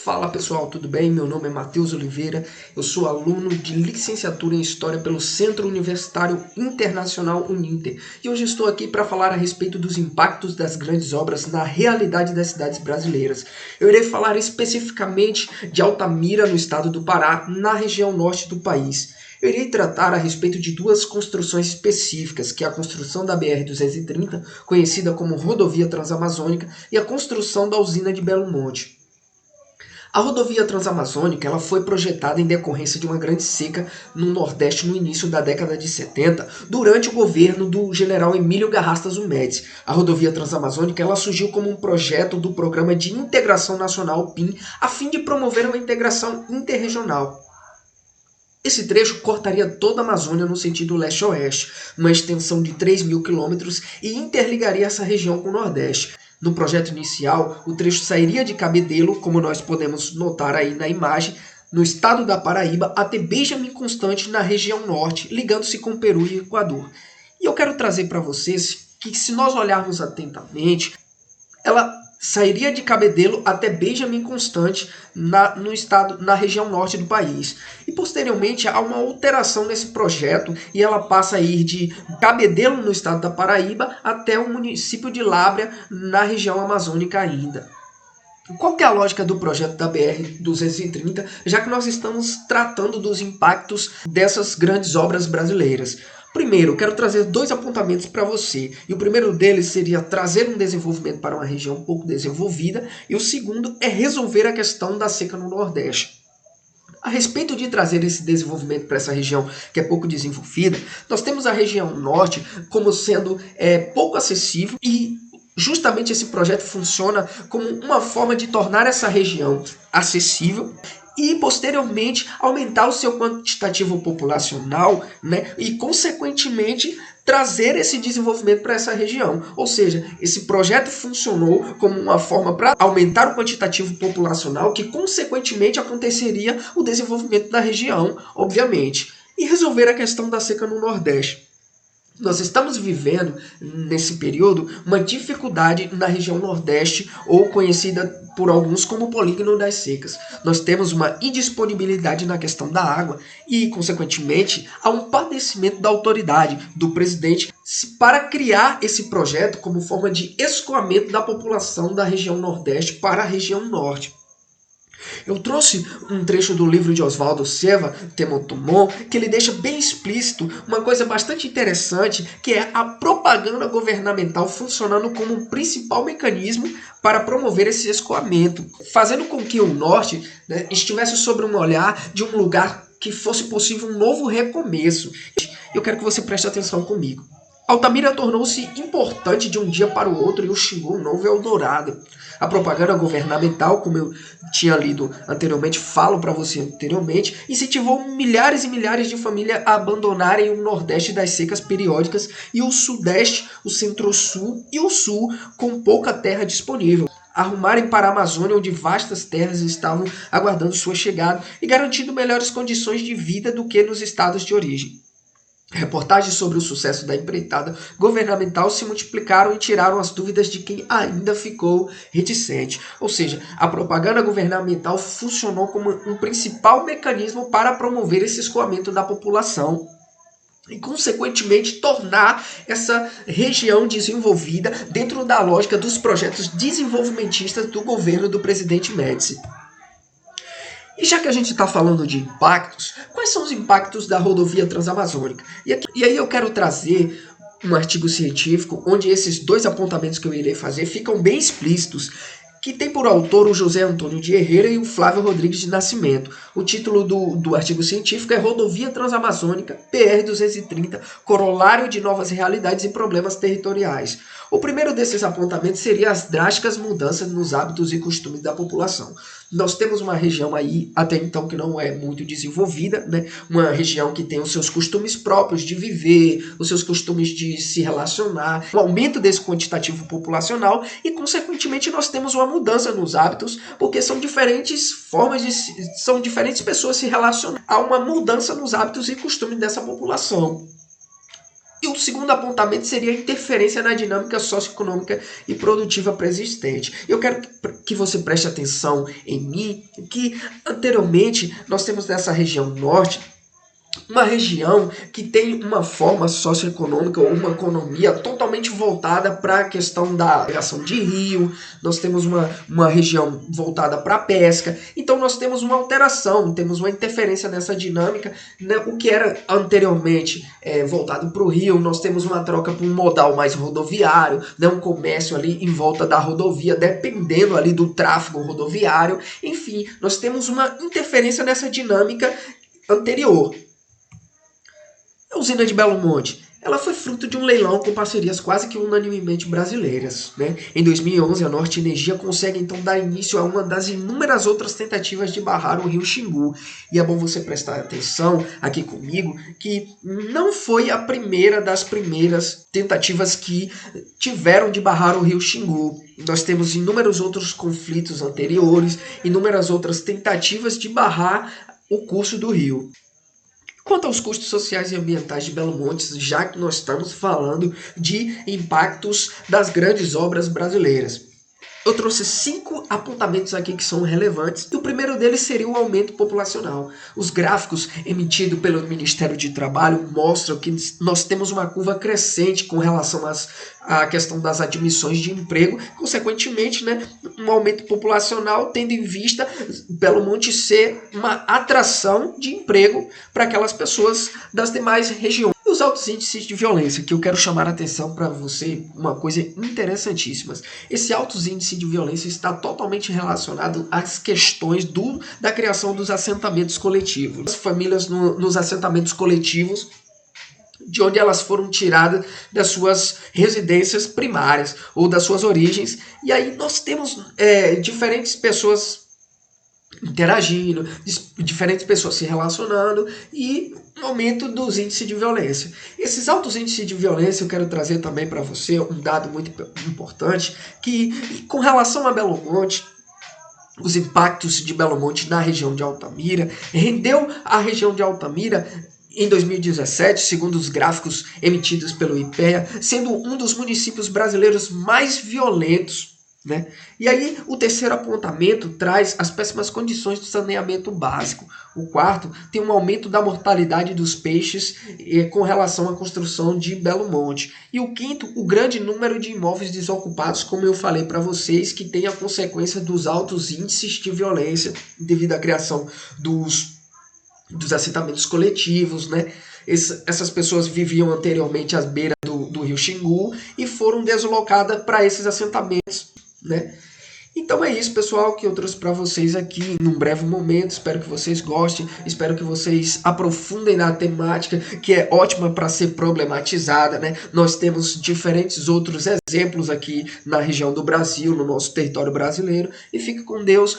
Fala pessoal, tudo bem? Meu nome é Matheus Oliveira, eu sou aluno de licenciatura em História pelo Centro Universitário Internacional Uninter e hoje estou aqui para falar a respeito dos impactos das grandes obras na realidade das cidades brasileiras. Eu irei falar especificamente de Altamira, no estado do Pará, na região norte do país. Eu irei tratar a respeito de duas construções específicas, que é a construção da BR-230, conhecida como Rodovia Transamazônica, e a construção da usina de Belo Monte. A rodovia transamazônica ela foi projetada em decorrência de uma grande seca no Nordeste no início da década de 70, durante o governo do general Emílio Garrastazu Médici. A rodovia transamazônica ela surgiu como um projeto do Programa de Integração Nacional PIN, a fim de promover uma integração interregional. Esse trecho cortaria toda a Amazônia no sentido leste-oeste, uma extensão de 3.000 quilômetros e interligaria essa região com o Nordeste. No projeto inicial, o trecho sairia de Cabedelo, como nós podemos notar aí na imagem, no estado da Paraíba, até Benjamin Constant, na região norte, ligando-se com Peru e Equador. E eu quero trazer para vocês que, se nós olharmos atentamente, ela sairia de Cabedelo até Benjamin Constant na região norte do país. E posteriormente há uma alteração nesse projeto e ela passa a ir de Cabedelo, no estado da Paraíba, até o município de Lábrea, na região amazônica ainda. Qual que é a lógica do projeto da BR-230, já que nós estamos tratando dos impactos dessas grandes obras brasileiras? Primeiro, quero trazer dois apontamentos para você. E o primeiro deles seria trazer um desenvolvimento para uma região pouco desenvolvida. E o segundo é resolver a questão da seca no Nordeste. A respeito de trazer esse desenvolvimento para essa região que é pouco desenvolvida, nós temos a região norte como sendo pouco acessível e justamente esse projeto funciona como uma forma de tornar essa região acessível e, posteriormente, aumentar o seu quantitativo populacional, né? E, consequentemente, trazer esse desenvolvimento para essa região. Ou seja, esse projeto funcionou como uma forma para aumentar o quantitativo populacional, que, consequentemente, aconteceria o desenvolvimento da região, obviamente, e resolver a questão da seca no Nordeste. Nós estamos vivendo, nesse período, uma dificuldade na região Nordeste, ou conhecida por alguns como polígono das secas. Nós temos uma indisponibilidade na questão da água e, consequentemente, há um padecimento da autoridade, do presidente, para criar esse projeto como forma de escoamento da população da região Nordeste para a região Norte. Eu trouxe um trecho do livro de Oswaldo Seva, Temotumon, que ele deixa bem explícito uma coisa bastante interessante, que é a propaganda governamental funcionando como um principal mecanismo para promover esse escoamento, fazendo com que o Norte, né, estivesse sob um olhar de um lugar que fosse possível um novo recomeço. Eu quero que você preste atenção comigo. Altamira tornou-se importante de um dia para o outro e o Xingu um novo Eldorado. A propaganda governamental, como eu tinha lido anteriormente, falo para você anteriormente, incentivou milhares e milhares de famílias a abandonarem o Nordeste das secas periódicas e o Sudeste, o Centro-Sul e o Sul com pouca terra disponível. Arrumarem para a Amazônia, onde vastas terras estavam aguardando sua chegada e garantindo melhores condições de vida do que nos estados de origem. Reportagens sobre o sucesso da empreitada governamental se multiplicaram e tiraram as dúvidas de quem ainda ficou reticente. Ou seja, a propaganda governamental funcionou como um principal mecanismo para promover esse escoamento da população e, consequentemente, tornar essa região desenvolvida dentro da lógica dos projetos desenvolvimentistas do governo do presidente Médici. E já que a gente está falando de impactos, quais são os impactos da rodovia transamazônica? E aí eu quero trazer um artigo científico onde esses dois apontamentos que eu irei fazer ficam bem explícitos, que tem por autor o José Antônio de Herrera e o Flávio Rodrigues de Nascimento. O título do artigo científico é Rodovia Transamazônica, BR-230, corolário de novas realidades e problemas territoriais. O primeiro desses apontamentos seria as drásticas mudanças nos hábitos e costumes da população. Nós temos uma região aí, até então, que não é muito desenvolvida, né? Uma região que tem os seus costumes próprios de viver, os seus costumes de se relacionar, o aumento desse quantitativo populacional e, consequentemente, nós temos uma mudança nos hábitos, porque são diferentes são diferentes pessoas se relacionando. Há uma mudança nos hábitos e costumes dessa população. E o segundo apontamento seria a interferência na dinâmica socioeconômica e produtiva preexistente. Eu quero que você preste atenção em mim, que anteriormente nós temos nessa região norte uma região que tem uma forma socioeconômica ou uma economia totalmente voltada para a questão da irrigação de rio, nós temos uma região voltada para a pesca, então nós temos uma alteração, temos uma interferência nessa dinâmica, né? O que era anteriormente voltado para o rio, nós temos uma troca para um modal mais rodoviário, né? Um comércio ali em volta da rodovia, dependendo ali do tráfego rodoviário, enfim, nós temos uma interferência nessa dinâmica anterior. A usina de Belo Monte, ela foi fruto de um leilão com parcerias quase que unanimemente brasileiras, né? Em 2011, a Norte Energia consegue então dar início a uma das inúmeras outras tentativas de barrar o rio Xingu. E é bom você prestar atenção aqui comigo que não foi a primeira das primeiras tentativas que tiveram de barrar o rio Xingu. Nós temos inúmeros outros conflitos anteriores, inúmeras outras tentativas de barrar o curso do rio. Quanto aos custos sociais e ambientais de Belo Monte, já que nós estamos falando de impactos das grandes obras brasileiras, eu trouxe 5 apontamentos aqui que são relevantes. E o primeiro deles seria o aumento populacional. Os gráficos emitidos pelo Ministério de Trabalho mostram que nós temos uma curva crescente com relação à questão das admissões de emprego. Consequentemente, né, um aumento populacional tendo em vista Belo Monte ser uma atração de emprego para aquelas pessoas das demais regiões. Os altos índices de violência, que eu quero chamar a atenção para você, uma coisa interessantíssima. Esse altos índice de violência está totalmente relacionado às questões da criação dos assentamentos coletivos. As famílias nos assentamentos coletivos, de onde elas foram tiradas das suas residências primárias ou das suas origens. E aí nós temos diferentes pessoas interagindo, diferentes pessoas se relacionando e um aumento dos índices de violência. Esses altos índices de violência eu quero trazer também para você um dado muito importante, que com relação a Belo Monte, os impactos de Belo Monte na região de Altamira, rendeu a região de Altamira em 2017, segundo os gráficos emitidos pelo IPEA, sendo um dos municípios brasileiros mais violentos, né? E aí o terceiro apontamento traz as péssimas condições do saneamento básico. O quarto tem um aumento da mortalidade dos peixes com relação à construção de Belo Monte. E o quinto, o grande número de imóveis desocupados, como eu falei para vocês, que tem a consequência dos altos índices de violência devido à criação dos assentamentos coletivos, né? Essas pessoas viviam anteriormente às beiras do rio Xingu e foram deslocadas para esses assentamentos, né? Então é isso, pessoal, que eu trouxe para vocês aqui num breve momento. Espero que vocês gostem, espero que vocês aprofundem na temática, que é ótima para ser problematizada, né? Nós temos diferentes outros exemplos aqui na região do Brasil, no nosso território brasileiro. E fique com Deus.